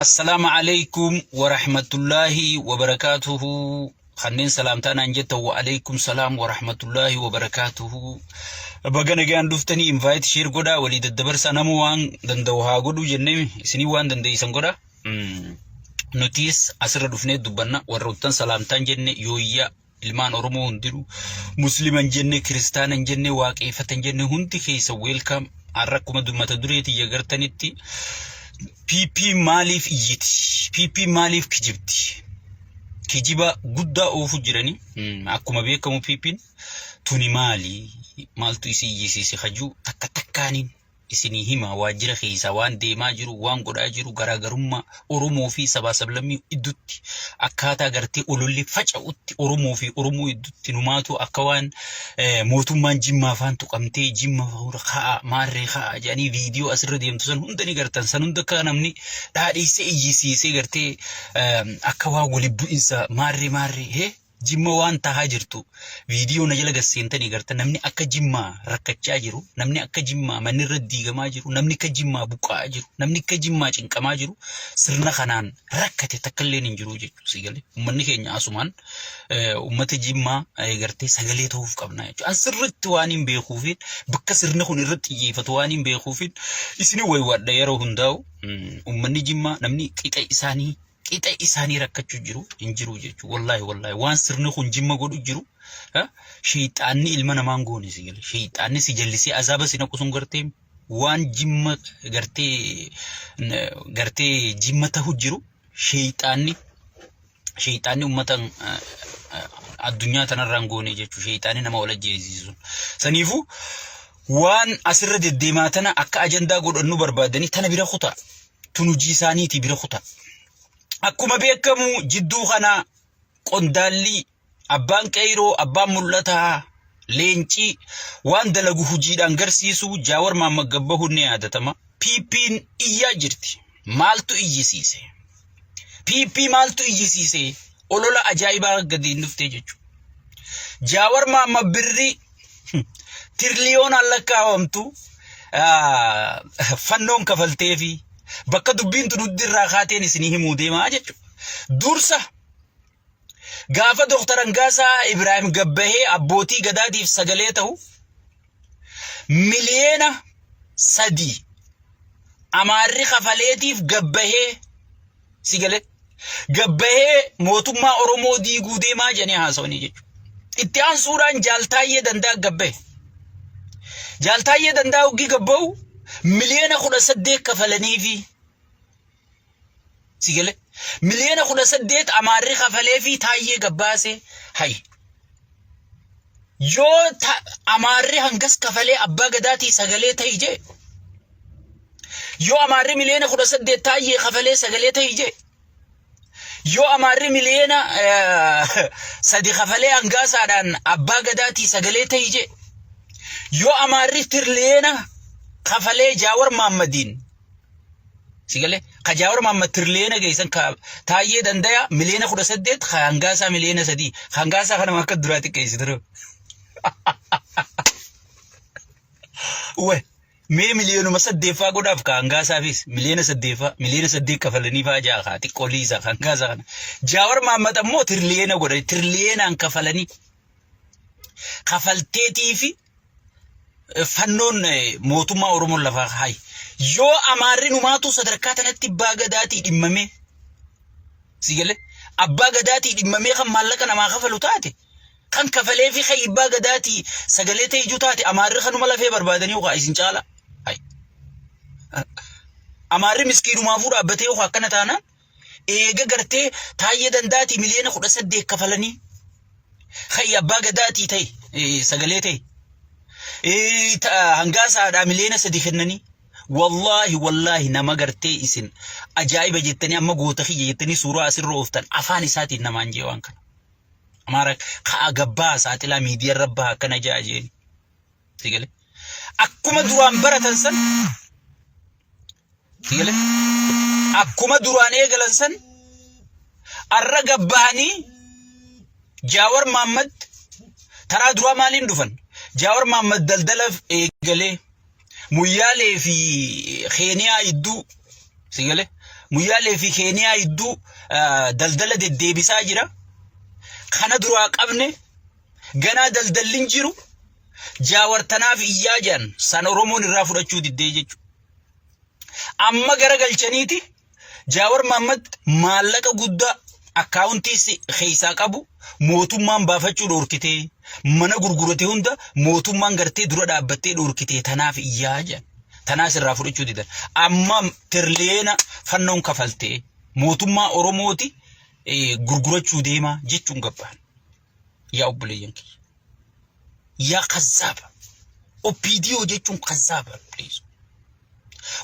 السلام عليكم ورحمة الله وبركاته. خنين سلامتنا انجت وعليكم السلام ورحمة الله وبركاته. بغنا جان دفتني invite شير قدا وليد الدبر سنموان دندوها قدو جنمي سنيوان دندي سنقدا نوتيس أسر دفني دبنا وروتن سلامتان جنة يويا ilmaan oromoo hundiru musliman jenne kristaan jenne waaqeffatan jenne hundi keessa welcome arrakuma dummata dureeti yagartanitti PP maalif iyyiti PP maalif kijibti kijiba guddaa oofu jirani akkuma beekamu PP tuni maaltu isi iyyisiisi khaju takka takkaanin isini hima waajjira keessa waan deemaa jiru waan godhaa jiru garaagarummaa oromoo fi sabaa-sablammii iddutti akkaataa gartee ololli faca'utti oromoo fi oromoo iddutti numaatu akka waan mootummaan jimmaa afaan tuqamtee jimma haa maarree haa jedhanii viidiyoo asirra deemtu san hundani gartan san hunda akka namni dhaadhiisee iyyisiisee gartee akka waa wali bu'insa maarree jimma waan tahaa jirtu viidiyoo na jala gaseentanii gartan namni akka jimmaa rakkachaa jiru namni akka jimmaa manni irra diigamaa jiru namni akka jimmaa buqaa jiru namni akka jimmaa cinqamaa jiru sirna kanaan rakkate takkalleen hin jiru jechuudha sigalee ummanni keenya asumaan ummata jimmaa gartee sagalee ta'uuf qabna jechuudha asirratti waan hin beekuufin bakka sirna kun irratti xiyyeeffatu waan hin beekuufin isini waywaadha yeroo hundaa'u ummanni jimmaa namni qixa isaanii rakkachuu jiru hin jiru jechuudha wallahi waan sirni kun jimma godhu jiru shayxaanni ilma namaan goone sigalee shayxaanni si jallisee azaaba si naqusun gartee waan jimma gartee jimma ta'u jiru shayxaanni ummatan addunyaa tanarraan goone jechuudha shayxaanni nama wal ajjeesisu saniifu waan asirra deddeemaa tana akka ajandaa godhannu barbaadanii tana bira kutaa tunujii isaaniiti bira kutaa akkuma beekamu jidduu kana qondaalli abbaan qayroo abbaan mul'ataa leencii waan dalagu hujiidhaan garsiisu jaawar Mahammad Gabbahuu ne yaadatama PP'n iyyaa jirti maaltu iyyisiise PP maaltu iyyisiise olola ajaa'ibaa gadiin dhuftee jechuudha jaawar Mahammad birri tiriliyoonaan lakkaawamtu fannoon kafalteefi bakka dubbiin tunuddi irraa kaateen isinii himuu deemaa jechuudha dursa gaafa Dr. Angaasaa Ibrahim Gabbahee abbootii gadaatiif sagalee ta'u miliyoona 3 amaarri kafaleetiif Gabbahee sigalee Gabbahee mootummaa Oromoo diiguu deemaa jedhanii haasawanii jechuudha itti aansuudhaan Jaaltaayyee Danda'a Gabbahee Jaaltaayyee Danda'a uggii Gabbahu miliyoona 18 kafalaniifi sigalee miliyoona 18 amaarri kafaleefi Taayyee Gabbaasee hay yoo amaarri hangas kafalee abbaa gadaatii sagalee ta'e je yoo amaarri miliyoona 18 Taayyee kafalee sagalee ta'e je yoo amaarri miliyoona 3 kafalee hangaasaadhaan abbaa gadaatii sagalee ta'e je yoo amaarri tiriliyoona kafalee Jaawar Mahammadiin sigalee ka Jaawar Mahammad tiriliyoona geessan ka Taayyee Danda'a miliyoona 18 ka hangaasaa miliyoona 3 hangaasaa kana akka duraatti qeessitiro we mee miliyoonuma 8 godhaaf ka hangaasaafis miliyoona 8 kafalanii faa jaa ka xiqqooliisa hangaasaa kana Jaawar Mahammad ammoo tiriliyoona godha tiriliyoonaan kafalanii kafalteetii fi fannoon mootummaa Oromoo lafaa hay yoo amaarri numaatu sadarkaa tanatti abbaa gadaatii dhimmame sigalee abbaa gadaatii dhimmame kan maallaqa namaa kafalu taate kan kafalee fi kan abbaa gadaatii sagalee ta'e ijuu taate amaarri kanuma lafee barbaadanii ukaa isin caala hay amaarri miskiinumaafuu dhaabbatee ukaa akkana taanaan eega gartee Taayyee Danda'aatii miliyoona 18 kafalanii kan abbaa gadaatii ta'e sagalee ta'e hangaasaadhaa miliyoona 3 kennanii wallahi nama gartee isin ajaa'iba jettanii amma goota kiyya jettanii suuraa asirra ooftan afaan isaatiin namaan jee waan kana amaara kaa gabbaa saaxilaa miidiyaa rabbaa akkana jaajeen sigalee akkuma duraan baratan san sigalee akkuma duraan eegalan san arra gabbaanii Jaawar Mahammad taraa duraa maaliin dhufan Jaawar Mahammad daldala eegalee muyyaalee fi Keeniyaa idduu sigale Muyyaalee fi Keeniyaa iddoo daldala deddeebisaa jira. Kana duraa qabne ganaa daldalliin jiru jaawartanaaf iyyaa jiran san Oromoon irraa fudhachuu diddee jechuudha. Amma garagalchaniiti Jaawar Mohaammed maallaqa guddaa akkaawuntii keessaa qabu mootummaan baafachuu dhoorkitee mana gurgurate hunda mootummaan gartee dura dhaabbattee dhoorkitee tanaaf iyyaa jiran. Tanaas irraa fudhachuu didan. Amma tirleena fannoon kafaltee mootummaa Oromooti gurgurachuu deemaa jechuun gabbaan. Yaa obboleeyyan kiyya. Yaa kazzaaba. Opiidiyoo jechuun kazzaaba.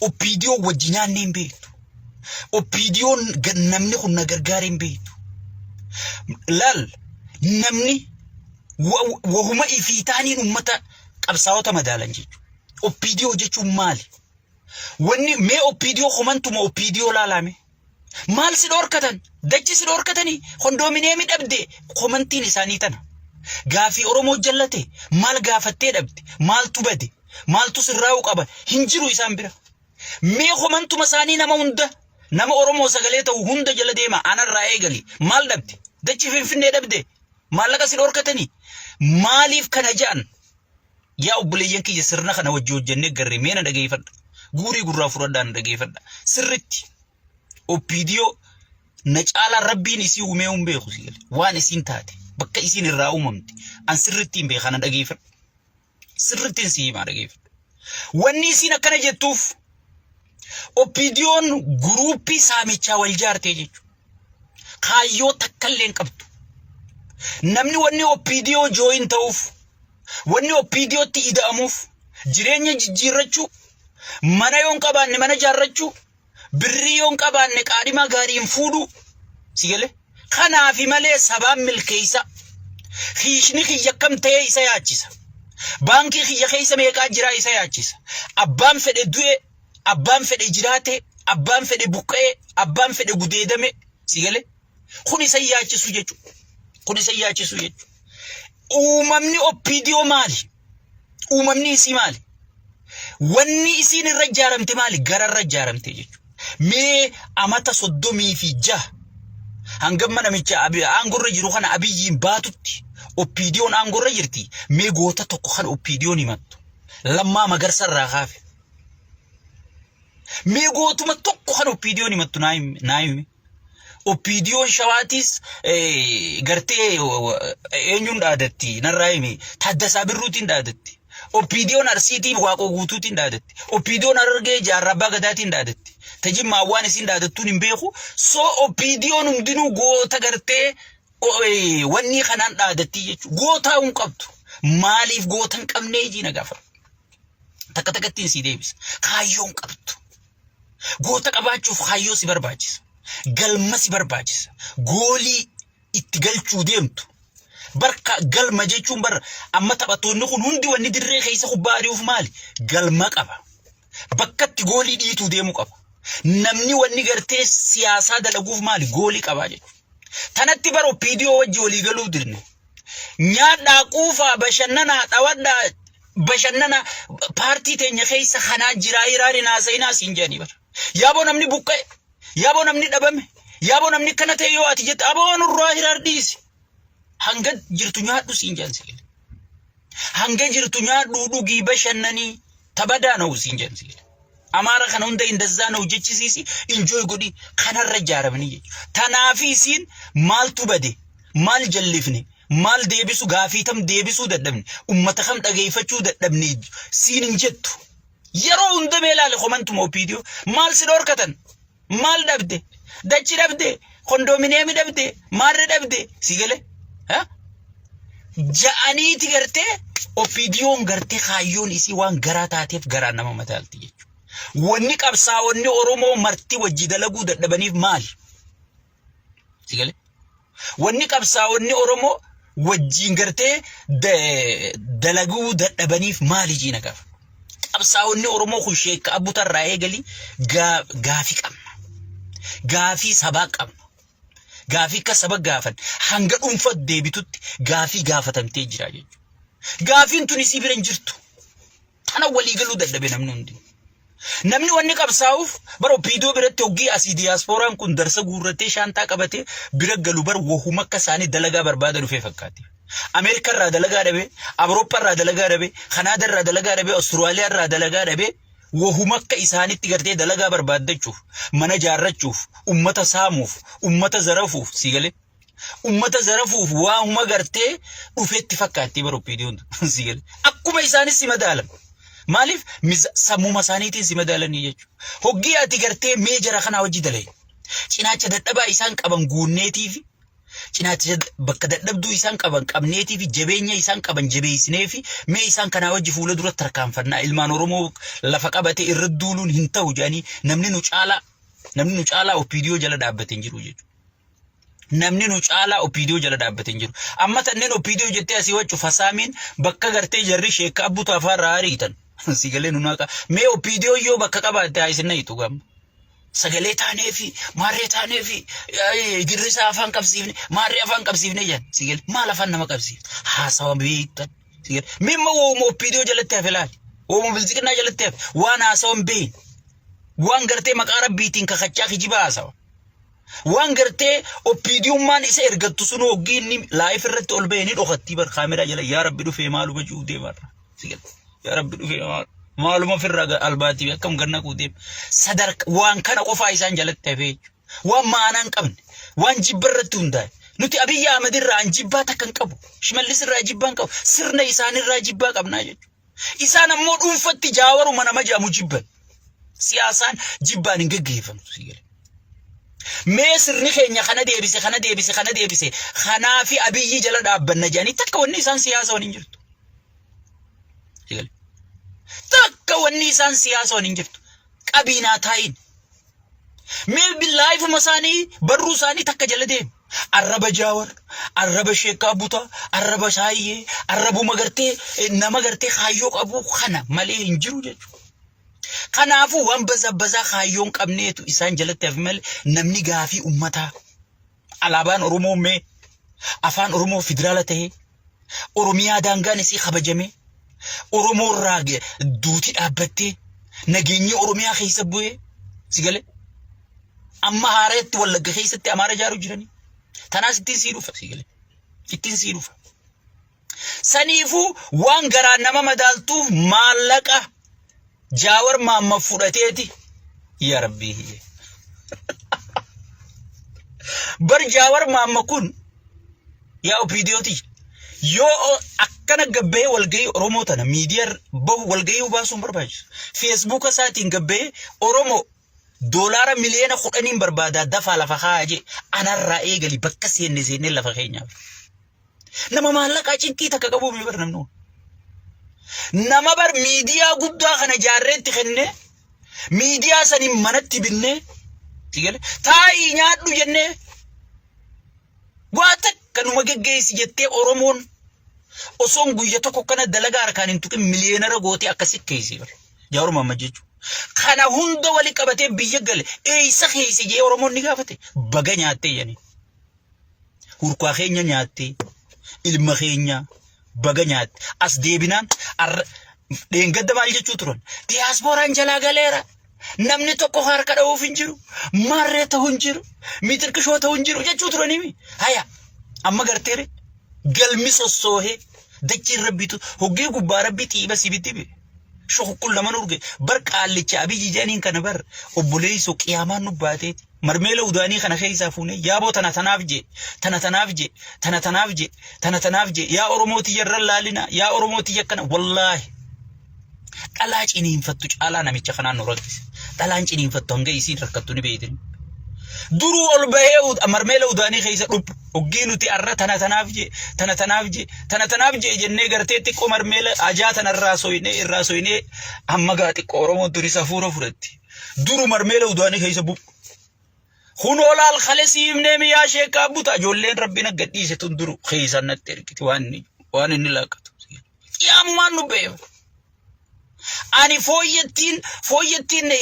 Opiidiyoo wajji nyaannee hin beektu. Opiidiyoon namni kun na gargaaree hin beektu. Laal namni wahuma ifiitaaniin uummata qabsaa'ota madaalan jechuudha. Opiidiyoo jechuun maali? Wanni mee opiidiyoo komantuma opiidiyoo laalame? Maal si dhoorkatan? Dachi si dhoorkatanii kondomineemii dhabde komantiin isaanii tana. Gaafii Oromoo jallate maal gaafattee dhabde? Maaltu bade? Maaltu sirraa'uu qaba? Hin jiru isaan bira. Mee komantuma isaanii nama hunda nama Oromoo sagalee ta'u hunda jala deema anarraa eegali. Maal dhabde? Dachi Finfinnee dhabde? Maallaqa si dhoorkatanii? Maaliif kana ja'an? Yaa obboleeyyan kiyya sirna kana wajji hojjennee garree meena dhageeffadha. Guurii gurraa fudhadhaan dhageeffadha. Sirritti opiidiyoo na caalaa rabbiin isii uumee hin beeku si galee. Waan isiin taate bakka isiin irraa uumamte an sirritti hin beekana dhageeffadha. Sirritti si himaa dhageeffadha. Wanni isiin akkana jettuuf opiidiyoon guruuppii saamichaa wal jaartee jechuudha. Kaayyoo takkallee hin qabdu. Namni wanni opiidiyoo jooyin ta'uuf wanni opiidiyootti ida'amuuf jireenya jijjiirrachuu mana yoon qabaanne mana jaarrachuu birrii yoon qabaanne qaadhima gaariin fuudhuu si galee kanaafi malee sabaan milkeessa hiishni kiyya akkam ta'ee isa yaachisa baankii kiyya keessa meeqaa jiraa isa yaachisa abbaan fedhe du'e abbaan fedhe jiraate abbaan fedhe buqqa'e abbaan fedhe gudeedame si galee kun isa yaachisu jechuudha kun isa yaachisu jechuudha. Uumamni opiidiyoo maali? Uumamni isii maali? Wanni isiin irra ijaaramte maali? Gararra ijaaramte jechuudha. Mee amata 36 hangam namicha aangorra jiru kana Abiyyiin baatutti opiidiyoon aangorra jirti. Mee goota tokko kan opiidiyoon himattu. Lammaa Magarsa irraa kaafe. Mee gootuma tokko kan opiidiyoon himattu naa hime. Opiidiyoon Shawaatis gartee eenyuun dhaadatti narraa hime Taaddasaa Birruutiin dhaadatti. Opiidiyoon Arsiitii Waaqoo Guutuutiin dhaadatti. Opiidiyoon Harargee Jaarrabbaa Gadaatiin dhaadatti. Tajimmaa waan isiin dhaadattuun hin beeku. So opiidiyoon hundinuu goota gartee wanni kanaan dhaadatti jechuudha. Gootaa hin qabdu. Maaliif goota hin qabnee jiina gaafa? Takka takkattiin si deebisa. Kaayyoo hin qabdu. Goota qabaachuuf kaayyoo si barbaachisa. Galma si barbaachisa. Goolii itti galchuu deemtu. Barka galma jechuun bar amma taphattoonni kun hundi wanni dirree keessa kubbaa ari'uuf maali? Galma qaba. Bakkatti goolii dhiituu deemu qaba. Namni wanni gartee siyaasaa dalaguuf maali? Goolii qaba jechuudha. Tanatti bar opiidiyoo wajji walii galuu dirne. Nyaadhaa quufaa bashannanaa dhawadhaa bashannana paartii teenya keessa kanaa jiraa hiraari naasayinaa siin jedhanii bar. Yaaboo namni buqqa'e. Yaaboo namni dhabame. Yaaboo namni kana ta'e yoo ati jette aboo nurraa hiraar dhiisi. Hanga jirtu nyaadhu siin jedhan. Hanga jirtu nyaadhu dhugii bashannanii tabadaa na'u siin jedhan. Amaara kana hunda indazaa na'u jechisiisi enjoy godhi kanarra ijaaramanii jechuudha. Tanaafi isiin maaltu bade? Maal jallifne? Maal deebisu gaafii tam deebisuu dadhabne? Ummata kam dhageeffachuu dadhabne siin hin jettu. Yeroo hunda meelaale komantuma opiidiyoo maal si dhoorkatan? Maal dhabde? Dachi dhabde? Kondomineemii dhabde? Maarra dhabde? Si galee? Ja'aniiti gartee opiidiyoon gartee kaayyoon isii waan garaa taateef garaa nama mataalti jechuudha. Wanni qabsaa'onni Oromoo marti wajji dalaguu dadhabaniif maali? Si galee? Wanni qabsaa'onni Oromoo wajjiin gartee dalaguu dadhabaniif maali jiina gaafa? Qabsaa'onni Oromoo kun Sheek Abuu Tarraa eegali gaafii qabna. Gaafii sabaa qabna. Gaafii ka saba gaafan hanga dhuunfat deebitutti gaafii gaafatamtee jira jechuudha. Gaafiin tun isii bira hin jirtu. Tana walii galuu dadhabe namni hundi. namni wanni qabsaa'uuf bar opiidoo biratti hoggii asii diyaaspooraan kun darsa guurratee shaantaa qabatee bira galu bar wahuma akka isaanii dalagaa barbaada dhufee fakkaati. Ameerikaa irraa dalagaa dhabe, Awurooppaa irraa dalagaa dhabe, Kanaadaa irraa dalagaa dhabe, Awustiraaliyaa irraa dalagaa dhabe, wahuma akka isaanitti gartee dalagaa barbaadachuuf, mana jaarrachuuf, ummata saamuuf, ummata zarafuuf sigalee. Ummata zarafuuf waanuma gartee dhufeetti fakkaatti bar opiidoon sigalee. Akkuma isaanis si madaalan. Maaliif sammuma isaaniitiin si madaalanii jechuudha. Hoggii ati gartee meejara kanaa hojii dalee. Cinaacha dadhabaa isaan qaban guunneetiifi cinaacha bakka dadhabduu isaan qaban qabneetiifi jabeenya isaan qaban jabeessineefi mee isaan kanaa hojii fuula dura tarkaanfannaa ilmaan Oromoo lafa qabate irra duuluun hin ta'u jedhanii namni nu caalaa opiidiyoo jala dhaabbatee hin jiru jechuudha. Namni nu caalaa opiidiyoo jala dhaabbatee hin jiru. Amma tanneen opiidiyoo jettee asii waccu fasaamiin bakka gartee jarri sheekka abbutu afaan raariitan. Sigalee nunaqa mee opiidiyoo yoo bakka qabaatte haayisinna hitu gamma. Sagalee taanee fi maarree taanee fi girrisaa afaan qabsiifne maarree afaan qabsiifne jedhan sigalee maal afaan nama qabsiifne haasawa beektan sigalee mimma wooma opiidiyoo jalatti hafe laali wooma bilziqinaa jalatti hafe waan haasawan beeyin waan gartee maqaa rabbiitiin kakachaa kijibaa haasawa. Waan gartee opiidiyummaan isa ergattu sun hoggii inni laayif irratti ol ba'ee ni dhokattii bar kaameraa jala yaa rabbi dhufee maaluma jiru deemarra sigalee yaa rabbi dhufee maaluma firraa albaatii akkam ganna quuteem sadarka waan kana qofaa isaan jalatti hafee waan maanaan qabne waan jibba irratti hundaa'e nuti Abiyyi Ahmed irraa jibbaa takka hin qabu Shimallis irraa jibbaa hin qabu sirna isaanirraa jibbaa qabnaa jechuudha. Isaan ammoo dhuunfatti jaawaruma nama jaamu jibban siyaasaan jibbaan hin gaggeeffamu sigalee. Mee sirni keenya kana deebise kanaafi Abiyyi jala dhaabbanna jedhanii takka wanni isaan siyaasa waliin jirtu. Takka wanni isaan siyaasa waliin jirtu. Qabiinaa taayin. Mee billaayifuma isaanii barruu isaanii takka jala deemu. Arraba Jaawar, arraba Sheekkaa Butaa, arraba Saayyee, arrabuma gartee nama gartee kaayyoo qabu kana malee hin jiru jechuudha. Kanaafuu waan bazaa kaayyoon qabneetu isaan jalatti hafe malee namni gaafii ummataa alaabaan Oromoo mee afaan Oromoo federaala ta'ee Oromiyaa daangaan isii kabajame Oromoo irraa duuti dhaabbattee nageenyi Oromiyaa keessa bu'ee sigalee amma haareetti Wallagga keessatti Amaara jaaru jiranii tanaas ittiin sii dhufa sigalee ittiin sii dhufa. Saniifuu waan garaa nama madaaltuuf maallaqa Jaawar Maamma fudhateeti yaa rabbii. Bar Jaawar Maamma kun yaa opiidiyooti yoo akkana gabbee walgahii Oromoo tana miidiyaa bahu walgahii baasuun barbaachisu. Facebook isaatiin gabbee Oromoo doolaara miliyoona 10 barbaadaa dafaa lafa kaa'ee anarraa eegali bakka seenne lafa keenyaaf. Nama maallaqaa cinqii takka qabu mi barnamnu. Nama bar miidiyaa guddaa kana jaarreetti kenne miidiyaa saniin manatti binne sigalee taa'ii nyaadhu jennee waa takka numa geggeessi jettee Oromoon osoon guyya tokko kana dalagaa harkaan hin tuqin miliyoonara gootee akkasi keessa bar Jaawar Maamma jechuudha. Kana hunda wali qabatee biyya gale eessa keessa jee Oromoon ni gaafate baga nyaattee jennee hurkaa keenya nyaattee ilma keenya baga nyaatte as deebinaan dheengadda maal jechuu turan diyaaspooraan jalaa galeera namni tokko harka dha'uuf hin jiru marree ta'uu hin jiru mitirkishoo ta'uu hin jiru jechuu turanii haya amma garteere galmi sossoohee dachiin rabbitu hoggee gubbaa rabbii xiiba sibitti be shokukkul lama nurge bar qaallicha Abiyyi janiin kana bar obboleessoo qiyaamaan nu baateeti marmeela udaanii kana keessaa fuune yaaboo tana tanaaf je yaa Oromooti yarra laalina yaa Oromooti yakkana wallaahi dhalaa ciniinfattu caalaa namicha kanaan nu rakkise dhalaan ciniinfattu hanga isiin rakkattu ni beeytin duruu ol bahee marmeela udaanii keessa dhub hoggii nuti arra tanaaf je jennee gartee xiqqoo marmeela ajaa tanarraa irraa soyinee amma gaa xiqqoo Oromoon durii safuura fudhatti duruu marmeela udaanii keessa bu'u. Hunolaal khalesiifnee miyaa Sheekkaa Butaa ijoolleen Rabbiin gadhiise tunduru keessan natti ergiti waan inni laaqatu. Yammaan nu beeku. Ani fooyyettiin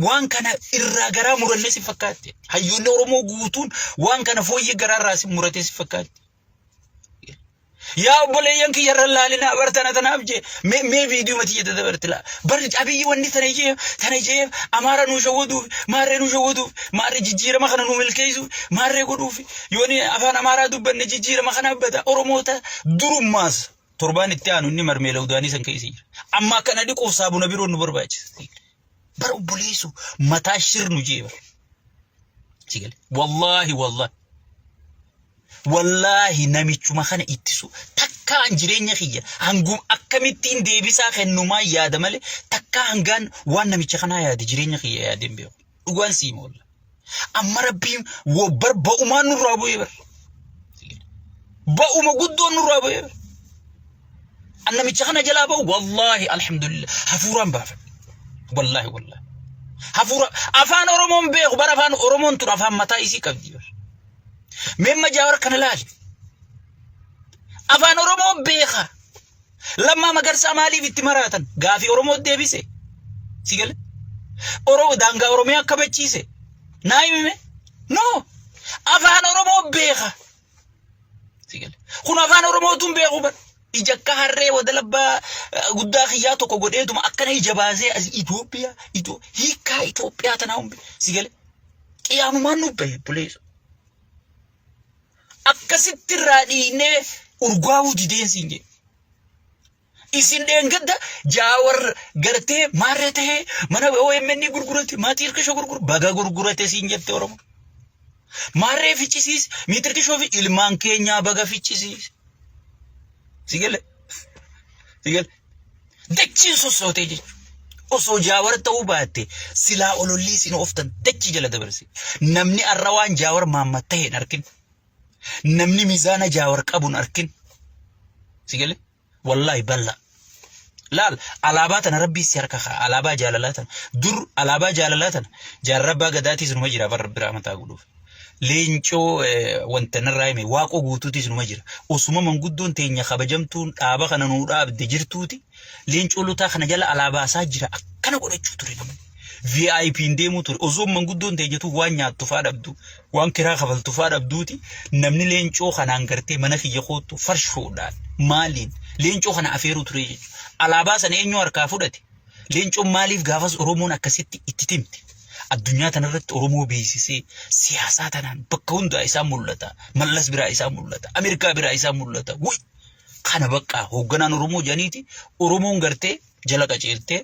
waan kana irraa garaa murannee si fakkaatti. Hayyoonni Oromoo guutuun waan kana fooyyee garaa irraa si muratee si fakkaatti. يا بوليان كي يرى الله لنا برتنا تنابجي مي فيديو متي يتدبرت لا برج أبي وني تنيجي أمارا نوجودو مارة نوجودو مارة جيجيرة ما خنا نومل كيسو مارة قدوفي يوني أفان أمارا دوبن جيجيرة ما خنا بدا أوروموتا دروم ماس تربان التانو نمر ميلو داني سن كيسير أما كان ديك وصابو نبيرو نبرباج برو بوليسو متاشر نجيبر سيقل والله نميتشو ما خنا إتسو تكا انجرين يخيّا هنقوم أكمتين دي بيسا خنو ما يادا مالي تكا هنقان وان نميتش خنا يادي جرين يخيّا يادين بيو وقوان سيمو الله أما ربيم وبر بأوما نرابو يبر بأوما قدو نرابو يبر أنا ميتش خنا جلابو والله الحمد لله هفوران بافن والله هفوران أفان أورمون بيخ بر أفان أورمون تر أفان متا إسي كبدي بر مما جاور كان لالي أفان أورمو بيخا لما مقرسا مالي في التمارات غافي أورمو ديبسي سيقل أورو دانغا أورميا كبتشيسي نايمي نو أفان أورمو بيخا سيقل خون أفان أورمو تم بيخو بر إجاكا هرّي ودلبا قدا خياتو كو قديتو ما أكنا إجابازي از إثيوبيا هيكا إثيوبيا تناهم بي سيقل قيامو ما نوبي بوليسو أكسيت الرادينة أرجعوا جدين سينجي إسين دينغدا جاور غرتة مارته منا بوه مني غرغرتي ما تيركشو غرغر باغا غرغرتي سينجي تورم ماره فيتشيسيس ميتركشو في إلمان كينيا باغا فيتشيسيس سيقل دكتي سوسوتي أصو جاور توباتي سلا أولولي سينو أفتن دكتي جل دبرسي نمني الروان جاور مامته نركن نمني ميزانا جاور قبون أركن سيقل والله بلا لا علاباتنا ربي سيركخ علابا جالالاتنا در علابا جالالاتنا جربا قداتي سنو مجرى فرب رحمة أقولوف لينشو وانتن الرايمي واقو قوتوتي سنو مجرى وسوما من قدون تينيا خبجمتون آبا خنا نورا بدجرتوتي لينشو لوتا خنا جال علابا ساجرى أكنا قولي چوتوري VIP ndemu tur ozom mangudon dejetu wanya tufad abdu wan kira khafal tufad abduti namni lencho khana angarte mana khiye khotu farshu dal malin lencho khana aferu turi alaba san enyo arka fudati lencho malif gafas oromon akasitti ittitimti addunya tanarrat oromo beesise siyasa tanan bakkunda isa mullata mallas bira isa mullata amerika bira isa mullata wi khana bakka hogganan oromo janiti oromo ngarte jala qacelte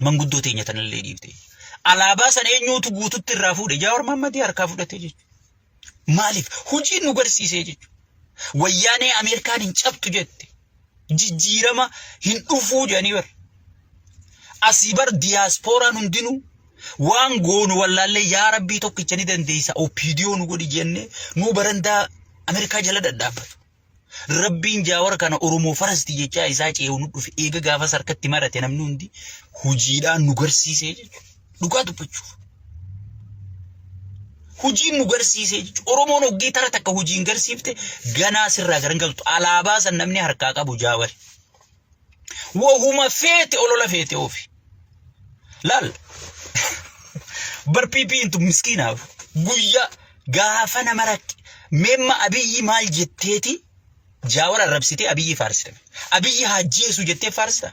manguddoo teenya tanallee dhiifte alaabaa sana eenyuutu guututti irraa fuudhe Jawaar Mohammadii harkaa fudhatee jechuudha maaliif hojii nu garsiisee jechuudha wayyaanee Ameerikaan hin cabtu jette jijjiirama hin dhufuu jedhanii bar asii bar diyaaspooraan hundinuu waan goonu wallaallee yaa rabbii tokkicha ni dandeessa opiidiyoo nu godhi jennee nu barandaa Ameerikaa jala dadhaabbatu Rabbiin Jawaar kana Oromoo farasti jechaa isaa ce'uu nu dhufe eega gaafa sarkatti marate namni hundi hojiidhaan nu garsiisee jechuudha dhugaa dubbachuuf hojiin nu garsiisee jechuudha Oromoon hoggee tara takka hojiin garsiifte ganaa sirraa garangaltu alaabaa san namni harkaa qabu Jawaar wahuma feete olola feete ofi laal barpiipii intu miskiinaaf guyyaa gaafa nama rakke memma Abiyyi maal jetteeti Jawaar arrabsitee Abiyyi faarsite Abiyyi hajjeesu jettee faarsita